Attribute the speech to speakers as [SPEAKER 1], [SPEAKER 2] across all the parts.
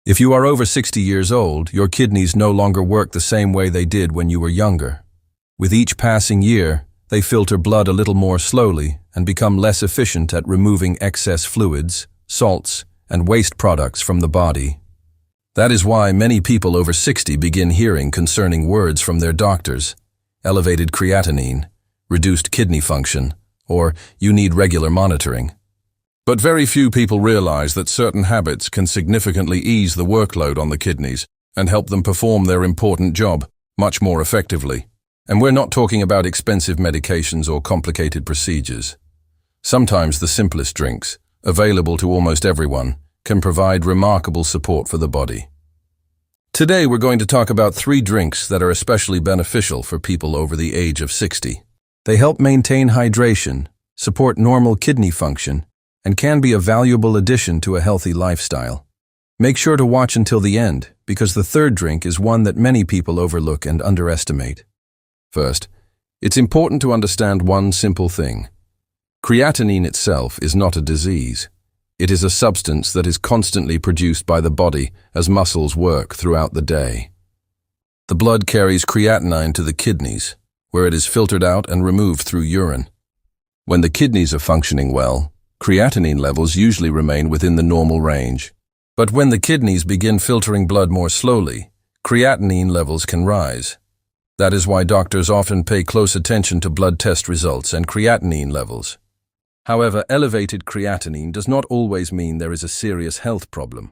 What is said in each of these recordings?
[SPEAKER 1] If you are over 60 years old, your kidneys no longer work the same way they did when you were younger. With each passing year, they filter blood a little more slowly and become less efficient at removing excess fluids, salts, and waste products from the body. That is why many people over 60 begin hearing concerning words from their doctors: elevated creatinine, reduced kidney function, or you need regular monitoring. But very few people realize that certain habits can significantly ease the workload on the kidneys and help them perform their important job much more effectively. And we're not talking about expensive medications or complicated procedures. Sometimes the simplest drinks, available to almost everyone, can provide remarkable support for the body. Today we're going to talk about 3 drinks that are especially beneficial for people over the age of 60. They help maintain hydration, support normal kidney function, and can be a valuable addition to a healthy lifestyle. Make sure to watch until the end, because the third drink is one that many people overlook and underestimate. First, it's important to understand one simple thing. Creatinine itself is not a disease. It is a substance that is constantly produced by the body as muscles work throughout the day. The blood carries creatinine to the kidneys, where it is filtered out and removed through urine. When the kidneys are functioning well, creatinine levels usually remain within the normal range. But when the kidneys begin filtering blood more slowly, creatinine levels can rise. That is why doctors often pay close attention to blood test results and creatinine levels. However, elevated creatinine does not always mean there is a serious health problem.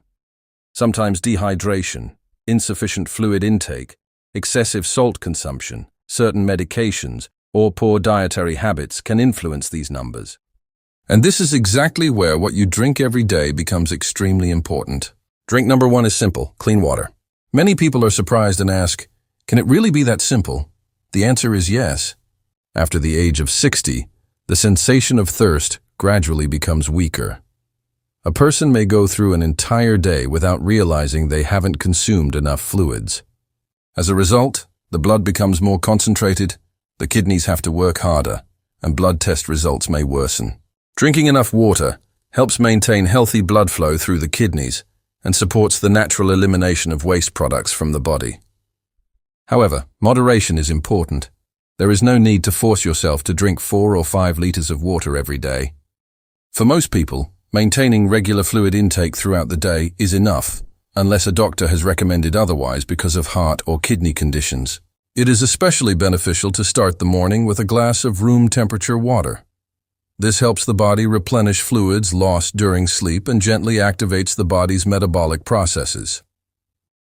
[SPEAKER 1] Sometimes dehydration, insufficient fluid intake, excessive salt consumption, certain medications, or poor dietary habits can influence these numbers. And this is exactly where what you drink every day becomes extremely important. Drink number 1 is simple: clean water. Many people are surprised and ask, can it really be that simple? The answer is yes. After the age of 60, the sensation of thirst gradually becomes weaker. A person may go through an entire day without realizing they haven't consumed enough fluids. As a result, the blood becomes more concentrated, the kidneys have to work harder, and blood test results may worsen. Drinking enough water helps maintain healthy blood flow through the kidneys and supports the natural elimination of waste products from the body. However, moderation is important. There is no need to force yourself to drink 4 or 5 liters of water every day. For most people, maintaining regular fluid intake throughout the day is enough, unless a doctor has recommended otherwise because of heart or kidney conditions. It is especially beneficial to start the morning with a glass of room temperature water. This helps the body replenish fluids lost during sleep and gently activates the body's metabolic processes.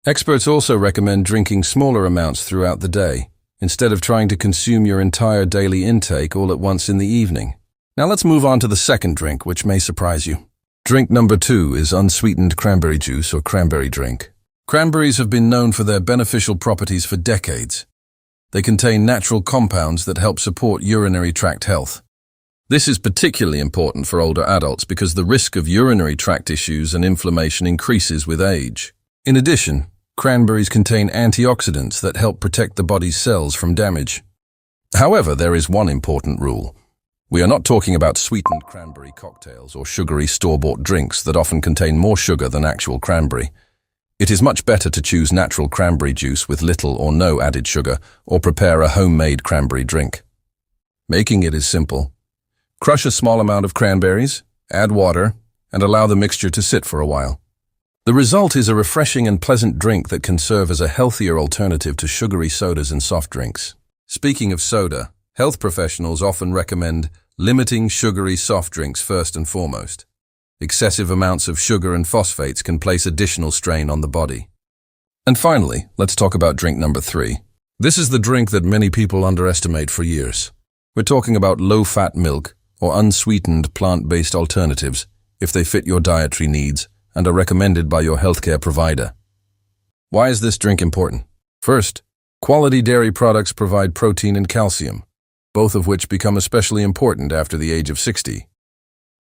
[SPEAKER 1] Experts also recommend drinking smaller amounts throughout the day, instead of trying to consume your entire daily intake all at once in the evening. Now let's move on to the second drink, which may surprise you. Drink number 2 is unsweetened cranberry juice or cranberry drink. Cranberries have been known for their beneficial properties for decades. They contain natural compounds that help support urinary tract health. This is particularly important for older adults because the risk of urinary tract issues and inflammation increases with age. In addition, cranberries contain antioxidants that help protect the body's cells from damage. However, there is one important rule. We are not talking about sweetened cranberry cocktails or sugary store-bought drinks that often contain more sugar than actual cranberry. It is much better to choose natural cranberry juice with little or no added sugar, or prepare a homemade cranberry drink. Making it is simple. Crush a small amount of cranberries, add water, and allow the mixture to sit for a while. The result is a refreshing and pleasant drink that can serve as a healthier alternative to sugary sodas and soft drinks. Speaking of soda, health professionals often recommend limiting sugary soft drinks first and foremost. Excessive amounts of sugar and phosphates can place additional strain on the body. And finally, let's talk about drink number 3. This is the drink that many people underestimate for years. We're talking about low-fat milk or unsweetened plant-based alternatives if they fit your dietary needs and are recommended by your healthcare provider. Why is this drink important? First, quality dairy products provide protein and calcium, both of which become especially important after the age of 60.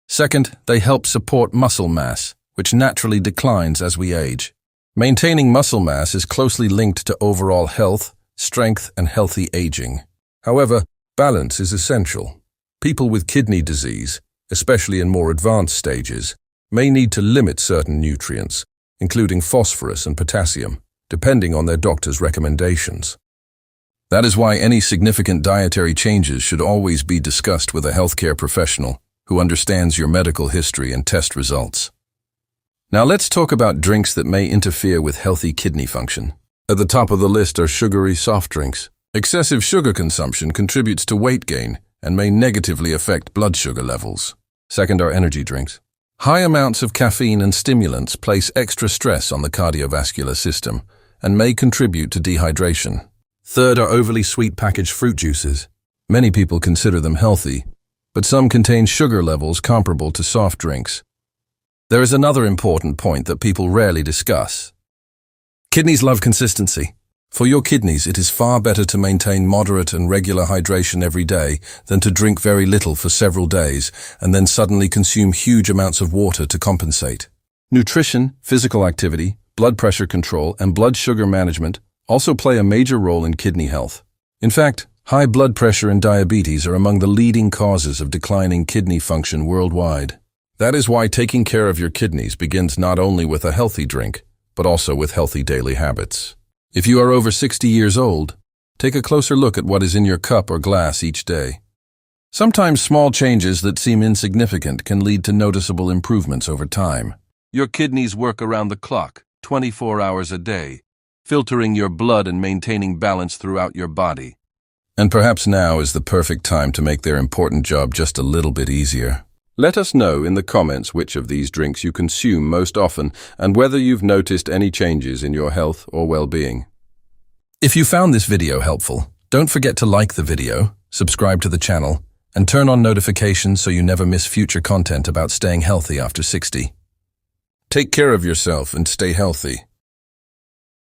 [SPEAKER 1] Second, they help support muscle mass, which naturally declines as we age. Maintaining muscle mass is closely linked to overall health, strength, and healthy aging. However, balance is essential. People with kidney disease, especially in more advanced stages, may need to limit certain nutrients, including phosphorus and potassium, depending on their doctor's recommendations. That is why any significant dietary changes should always be discussed with a healthcare professional who understands your medical history and test results. Now let's talk about drinks that may interfere with healthy kidney function. At the top of the list are sugary soft drinks. Excessive sugar consumption contributes to weight gain and may negatively affect blood sugar levels. Second are energy drinks. High amounts of caffeine and stimulants place extra stress on the cardiovascular system and may contribute to dehydration. Third are overly sweet packaged fruit juices. Many people consider them healthy, but some contain sugar levels comparable to soft drinks. There is another important point that people rarely discuss. Kidneys love consistency. For your kidneys, it is far better to maintain moderate and regular hydration every day than to drink very little for several days and then suddenly consume huge amounts of water to compensate. Nutrition, physical activity, blood pressure control, and blood sugar management also play a major role in kidney health. In fact, high blood pressure and diabetes are among the leading causes of declining kidney function worldwide. That is why taking care of your kidneys begins not only with a healthy drink, but also with healthy daily habits. If you are over 60 years old, take a closer look at what is in your cup or glass each day. Sometimes small changes that seem insignificant can lead to noticeable improvements over time. Your kidneys work around the clock, 24 hours a day, filtering your blood and maintaining balance throughout your body. And perhaps now is the perfect time to make their important job just a little bit easier. Let us know in the comments which of these drinks you consume most often and whether you've noticed any changes in your health or well-being. If you found this video helpful, don't forget to like the video, subscribe to the channel, and turn on notifications so you never miss future content about staying healthy after 60. Take care of yourself and stay healthy.